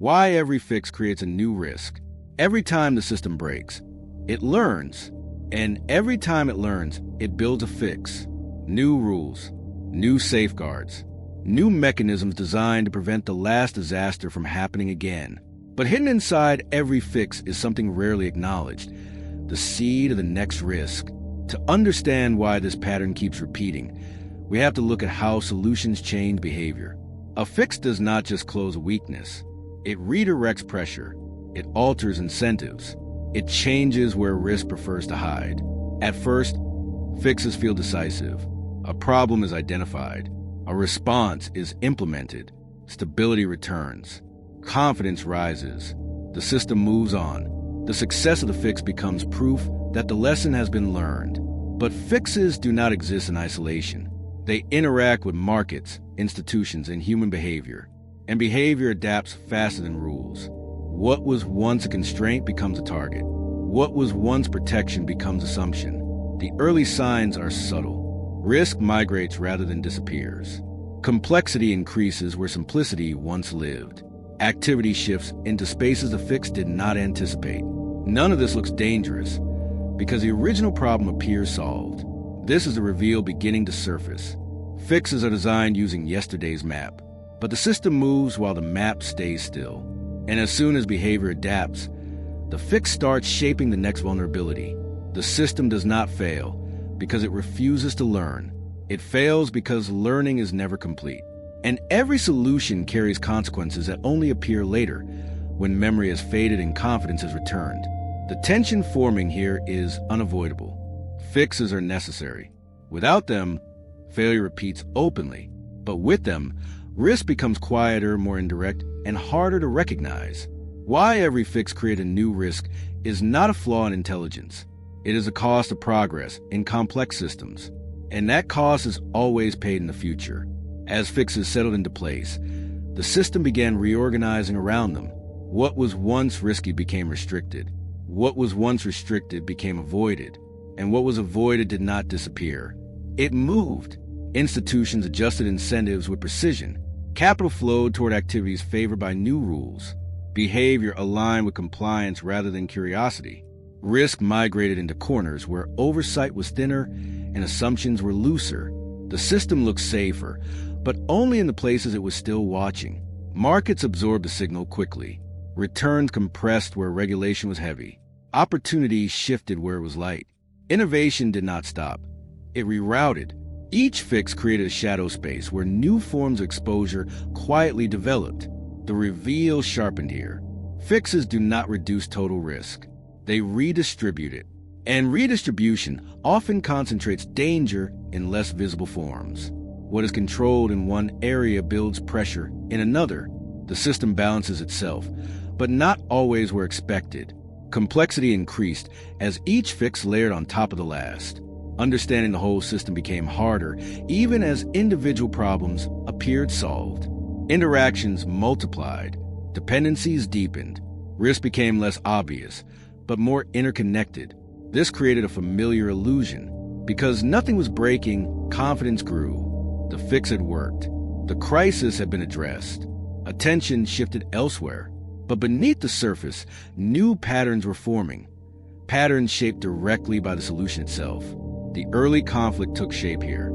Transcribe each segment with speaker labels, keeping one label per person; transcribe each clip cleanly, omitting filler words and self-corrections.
Speaker 1: Why every fix creates a new risk. Every time the system breaks, it learns. And every time it learns, it builds a fix. New rules, new safeguards, new mechanisms designed to prevent the last disaster from happening again. But hidden inside every fix is something rarely acknowledged, the seed of the next risk. To understand why this pattern keeps repeating, we have to look at how solutions change behavior. A fix does not just close a weakness. It redirects pressure. It alters incentives. It changes where risk prefers to hide. At first, fixes feel decisive. A problem is identified. A response is implemented. Stability returns. Confidence rises. The system moves on. The success of the fix becomes proof that the lesson has been learned. But fixes do not exist in isolation. They interact with markets, institutions, and human behavior. And behavior adapts faster than rules. What was once a constraint becomes a target. What was once protection becomes assumption. The early signs are subtle. Risk migrates rather than disappears. Complexity increases where simplicity once lived. Activity shifts into spaces the fix did not anticipate. None of this looks dangerous because the original problem appears solved. This is the reveal beginning to surface. Fixes are designed using yesterday's map, but the system moves while the map stays still. And as soon as behavior adapts, the fix starts shaping the next vulnerability. The system does not fail because it refuses to learn. It fails because learning is never complete. And every solution carries consequences that only appear later, when memory has faded and confidence has returned. The tension forming here is unavoidable. Fixes are necessary. Without them, failure repeats openly. But with them, risk becomes quieter, more indirect, and harder to recognize. Why every fix creates a new risk is not a flaw in intelligence. It is a cost of progress in complex systems. And that cost is always paid in the future. As fixes settled into place, the system began reorganizing around them. What was once risky became restricted. What was once restricted became avoided. And what was avoided did not disappear. It moved. Institutions adjusted incentives with precision. Capital flowed toward activities favored by new rules. Behavior aligned with compliance rather than curiosity. Risk migrated into corners where oversight was thinner and assumptions were looser. The system looked safer, but only in the places it was still watching. Markets absorbed the signal quickly. Returns compressed where regulation was heavy. Opportunity shifted where it was light. Innovation did not stop. It rerouted. Each fix created a shadow space where new forms of exposure quietly developed. The reveal sharpened here. Fixes do not reduce total risk. They redistribute it. And redistribution often concentrates danger in less visible forms. What is controlled in one area builds pressure in another. The system balances itself, but not always where expected. Complexity increased as each fix layered on top of the last. Understanding the whole system became harder, even as individual problems appeared solved. Interactions multiplied. Dependencies deepened. Risk became less obvious, but more interconnected. This created a familiar illusion. Because nothing was breaking, confidence grew. The fix had worked. The crisis had been addressed. Attention shifted elsewhere. But beneath the surface, new patterns were forming. Patterns shaped directly by the solution itself. The early conflict took shape here.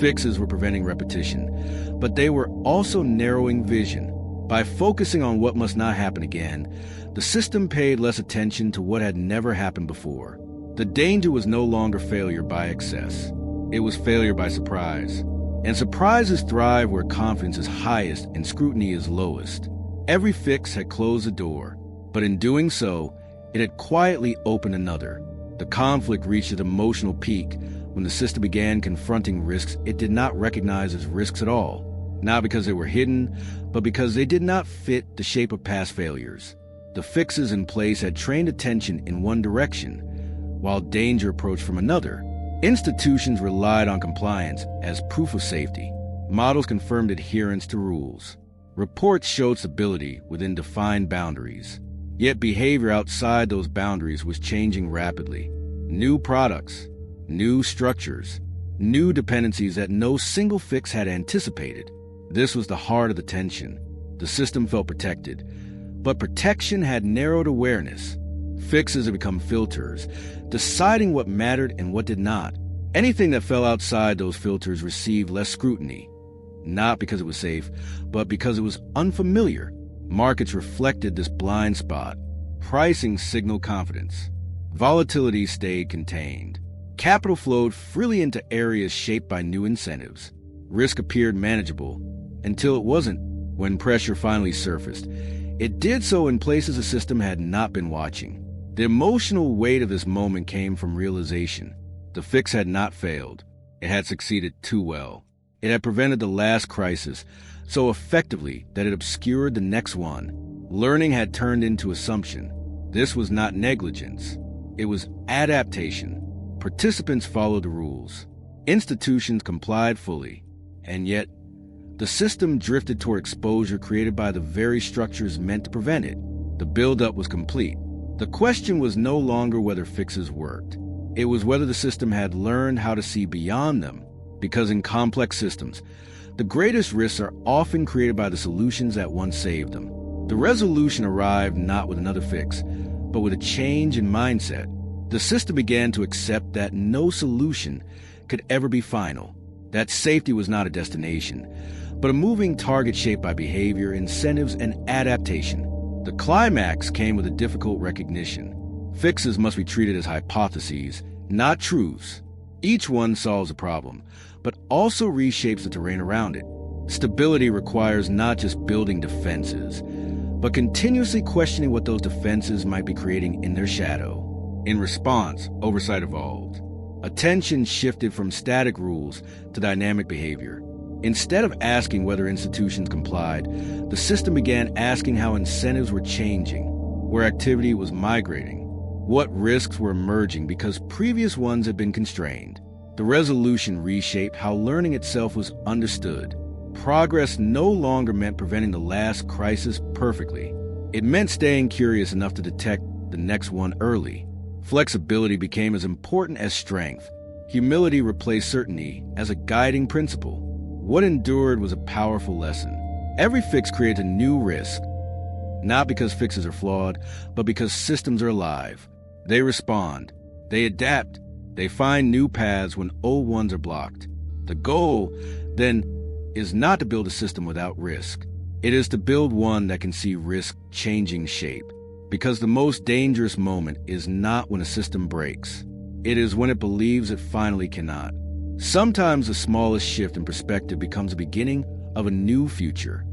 Speaker 1: Fixes were preventing repetition, but they were also narrowing vision. By focusing on what must not happen again, the system paid less attention to what had never happened before. The danger was no longer failure by excess. It was failure by surprise. And surprises thrive where confidence is highest and scrutiny is lowest. Every fix had closed the door, but in doing so, it had quietly opened another. The conflict reached its emotional peak when the system began confronting risks it did not recognize as risks at all, not because they were hidden, but because they did not fit the shape of past failures. The fixes in place had trained attention in one direction, while danger approached from another. Institutions relied on compliance as proof of safety. Models confirmed adherence to rules. Reports showed stability within defined boundaries. Yet behavior outside those boundaries was changing rapidly. New products, new structures, new dependencies that no single fix had anticipated. This was the heart of the tension. The system felt protected, But protection had narrowed awareness. Fixes had become filters, deciding what mattered and what did not. Anything that fell outside those filters received less scrutiny, not because it was safe, but because it was unfamiliar. Markets reflected this blind spot. Pricing signaled confidence. Volatility stayed contained. Capital flowed freely into areas shaped by new incentives. Risk appeared manageable, until it wasn't. When pressure finally surfaced, it did so in places the system had not been watching. The emotional weight of this moment came from realization. The fix had not failed. It had succeeded too well. It had prevented the last crisis so effectively that it obscured the next one. Learning had turned into assumption. This was not negligence. It was adaptation. Participants followed the rules. Institutions complied fully. And yet, the system drifted toward exposure created by the very structures meant to prevent it. The buildup was complete. The question was no longer whether fixes worked. It was whether the system had learned how to see beyond them. Because in complex systems, the greatest risks are often created by the solutions that once saved them. The resolution arrived not with another fix, but with a change in mindset. The system began to accept that no solution could ever be final, that safety was not a destination, but a moving target shaped by behavior, incentives, and adaptation. The climax came with a difficult recognition. Fixes must be treated as hypotheses, not truths. Each one solves a problem, but also reshapes the terrain around it. Stability requires not just building defenses, but continuously questioning what those defenses might be creating in their shadow. In response, oversight evolved. Attention shifted from static rules to dynamic behavior. Instead of asking whether institutions complied, the system began asking how incentives were changing, where activity was migrating, what risks were emerging because previous ones had been constrained. The resolution reshaped how learning itself was understood. Progress no longer meant preventing the last crisis perfectly. It meant staying curious enough to detect the next one early. Flexibility became as important as strength. Humility replaced certainty as a guiding principle. What endured was a powerful lesson. Every fix creates a new risk, not because fixes are flawed, but because systems are alive. They respond, they adapt, they find new paths when old ones are blocked. The goal, then, is not to build a system without risk. It is to build one that can see risk changing shape. Because the most dangerous moment is not when a system breaks. It is when it believes it finally cannot. Sometimes the smallest shift in perspective becomes the beginning of a new future.